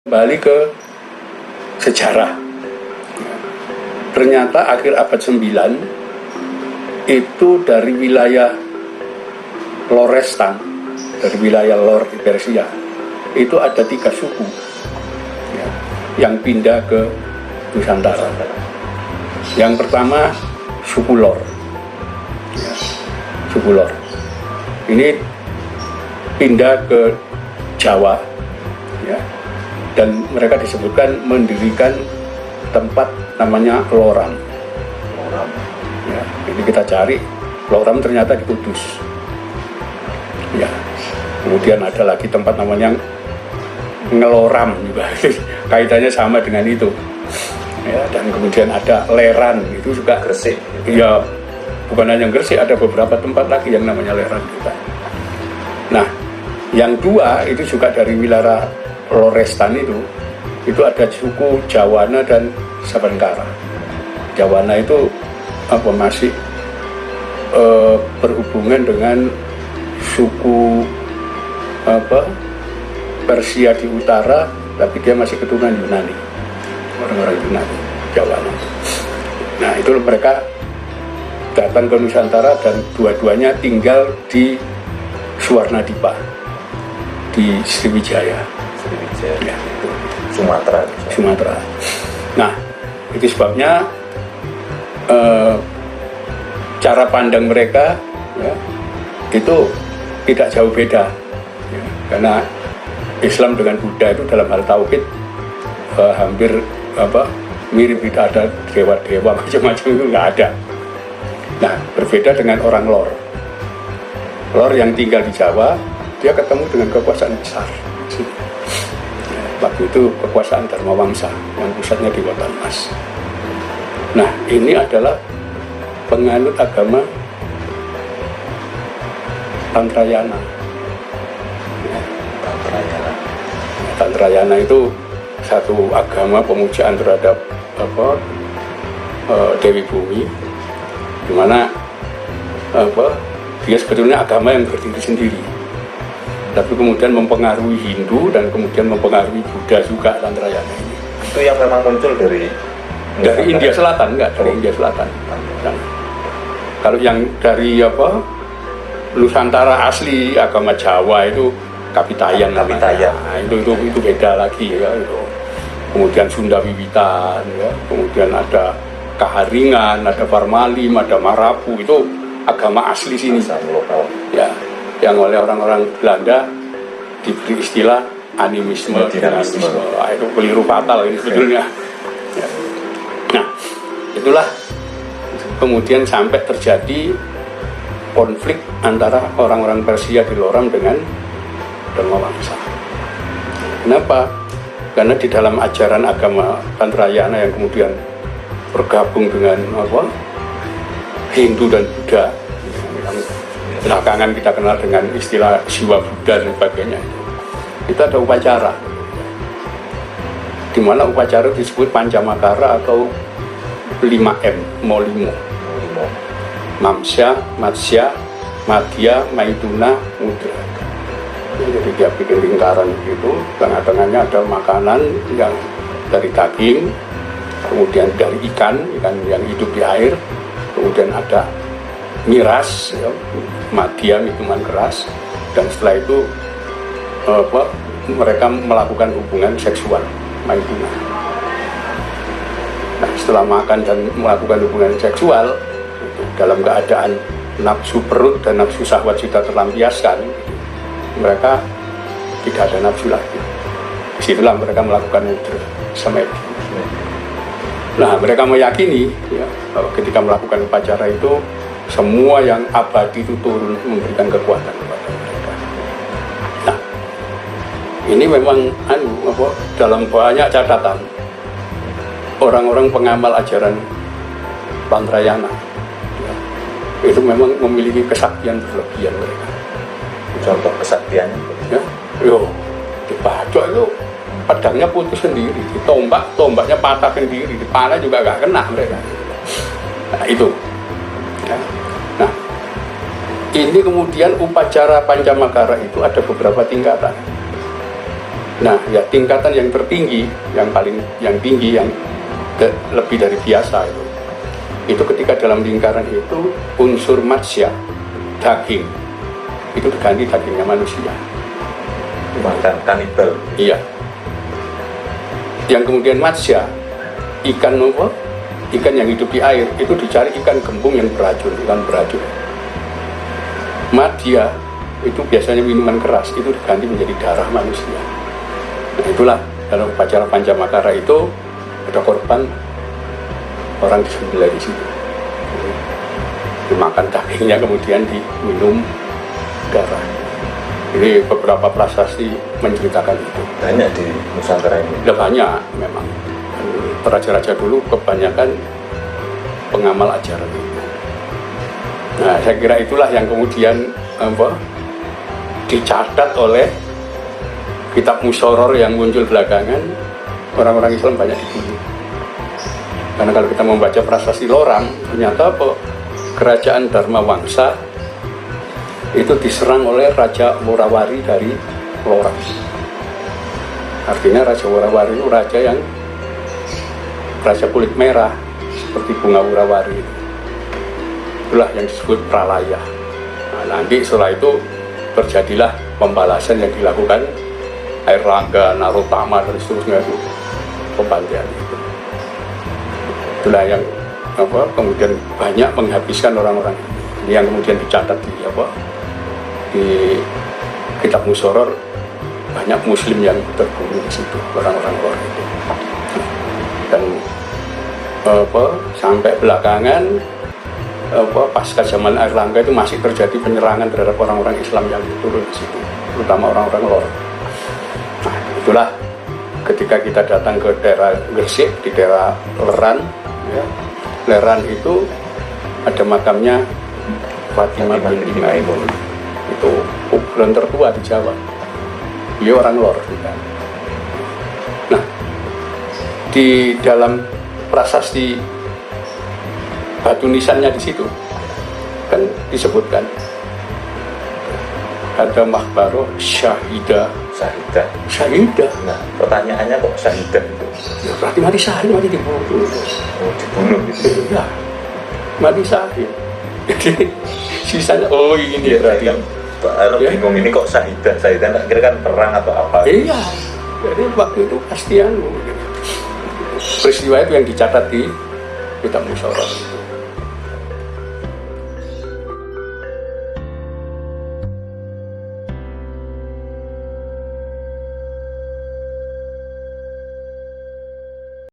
Kembali ke sejarah. Ternyata akhir abad 9 itu dari wilayah Lorestan, dari wilayah Lor di Persia, itu ada 3 suku yang pindah ke Nusantara. Yang pertama suku Lor. Suku Lor ini pindah ke Jawa, ya. Dan mereka disebutkan mendirikan tempat namanya Loram. Ya, ini kita cari Loram ternyata di Kudus. Ya, kemudian ada lagi tempat namanya Ngeloram juga, kaitannya sama dengan itu. Ya, dan kemudian ada Leran, itu juga Gresik. Ya, bukan hanya Gresik, ada beberapa tempat lagi yang namanya Leran juga. Nah, yang 2 itu juga dari wilayah Lorestan itu ada suku Jawana dan Sabankara. Jawana itu masih berhubungan dengan suku Persia di utara, tapi dia masih keturunan Yunani, orang-orang Yunani, Jawana. Nah, itu mereka datang ke Nusantara dan dua-duanya tinggal di Suwarnadipa, di Sriwijaya. Ya, Sumatera. Nah, itu sebabnya cara pandang mereka, ya, itu tidak jauh beda, ya, karena Islam dengan Buddha itu dalam hal tauhid hampir mirip, tidak ada dewa-dewa macam-macam, itu nggak ada. Nah, berbeda dengan orang Lor. Lor yang tinggal di Jawa, dia ketemu dengan kekuasaan besar. Waktu itu kekuasaan Dharmawangsa yang pusatnya di Kota Emas. Nah, ini adalah penganut agama Tantrayana. Tantrayana itu satu agama pemujaan terhadap Dewi Bumi, di mana dia sebetulnya agama yang berdiri sendiri, tapi kemudian mempengaruhi Hindu dan kemudian mempengaruhi Buddha juga. Tantrayana ini itu yang memang muncul dari India Selatan, enggak dari India Selatan. Nah, kalau yang dari Nusantara asli agama Jawa itu Kapitayan. Nah, itu beda lagi, ya. Itu kemudian Sunda Wiwitan, ya. Kemudian ada Kaharingan, ada Parmalim, ada Marapu, itu agama asli sini, ya, yang oleh orang-orang Belanda diberi istilah animisme, dinamisme. Itu keliru fatal ini sebetulnya. Ya. Nah, itulah kemudian sampai terjadi konflik antara orang-orang Persia di Loram dengan Dharmawangsa. Kenapa? Karena di dalam ajaran agama Tantrayana yang kemudian bergabung dengan Hindu dan Buddha, belakangan kita kenal dengan istilah Siwa Buddha dan sebagainya, itu ada upacara, di mana upacara disebut Pancamakara atau 5M, Molimo, Mamsya, Matsya, Madhya, Maituna, Mudra. Jadi dia bikin lingkaran gitu, tengah-tengahnya ada makanan yang dari daging, kemudian dari ikan yang hidup di air, kemudian ada miras, ya, madya, minuman keras, dan setelah itu mereka melakukan hubungan seksual, maituna. Nah, setelah makan dan melakukan hubungan seksual itu, dalam keadaan nafsu perut dan nafsu syahwat sudah terlampiaskan, mereka tidak ada nafsu lagi. Disitulah mereka melakukan mudra samedi. Nah, mereka meyakini, ya, bahwa ketika melakukan upacara itu semua yang abadi itu turun memberikan kekuatan kepada mereka. Nah, ini memang dalam banyak catatan orang-orang pengamal ajaran Tantrayana, ya, itu memang memiliki kesaktian berlebihan mereka. Contoh kesaktiannya, ya, di Bajok itu pedangnya putus sendiri, tombaknya patah sendiri, dipanah juga gak kena mereka. Nah, itu. Ya. Nah, ini kemudian upacara Pancamakara itu ada beberapa tingkatan. Nah, ya tingkatan yang tertinggi, yang tinggi, lebih dari biasa itu ketika dalam lingkaran itu unsur matsya, daging, itu diganti dagingnya manusia. Makan kanibal. Iya. Yang kemudian matsya, ikan apa? Ikan yang hidup di air itu dicari ikan gembung yang beracun, ikan beracun. Madya itu biasanya minuman keras, itu diganti menjadi darah manusia. Nah itulah dalam upacara Pancamakara itu ada korban orang disembelih di situ. Dimakan dagingnya kemudian diminum darah. Jadi beberapa prasasti menceritakan itu. Banyak di Nusantara ini. Sudah banyak memang. Raja-raja dulu kebanyakan pengamal ajaran itu. Nah, saya kira itulah yang kemudian dicatat oleh kitab Musoror yang muncul belakangan. Orang-orang Islam banyak dibunuh. Karena kalau kita membaca prasasti Lorang, ternyata kerajaan Dharma Wangsa itu diserang oleh Raja Worawari dari Lorang. Artinya Raja Worawari itu raja kulit merah seperti bunga Worawari. Itulah yang disebut pralaya. Nah, nanti setelah itu terjadilah pembalasan yang dilakukan Airlangga, Narotama dan seterusnya itu, pembantaian itu. Itulah yang kemudian banyak menghabiskan orang-orang ini, yang kemudian dicatat di kitab Musoror, banyak Muslim yang terbunuh di situ, orang-orang luar itu. Dan sampai belakangan pasca zaman Airlangga itu masih terjadi penyerangan terhadap orang-orang Islam yang turun di situ, terutama orang-orang Lor. Nah, itulah ketika kita datang ke daerah Gresik, di daerah Leran, ya. Leran itu ada makamnya Fatimah binti Maimun. Itu kuburan tertua di Jawa. Dia orang Lor juga. Nah, di dalam prasasti batu nisannya di situ kan disebutkan ada makbaro syahidah. Nah, pertanyaannya kok syahidah itu? Ya, berarti mati syahid, mati dibunuh. Oh, dibunuh gitu. Ya, mati syahid. Jadi sisanya ini Ya, berarti kan, ya? Bingung ini kok syahidah tak kira kan perang atau apa? Iya, jadi waktu itu pastian peristiwa itu yang dicatat di kitab Musoror.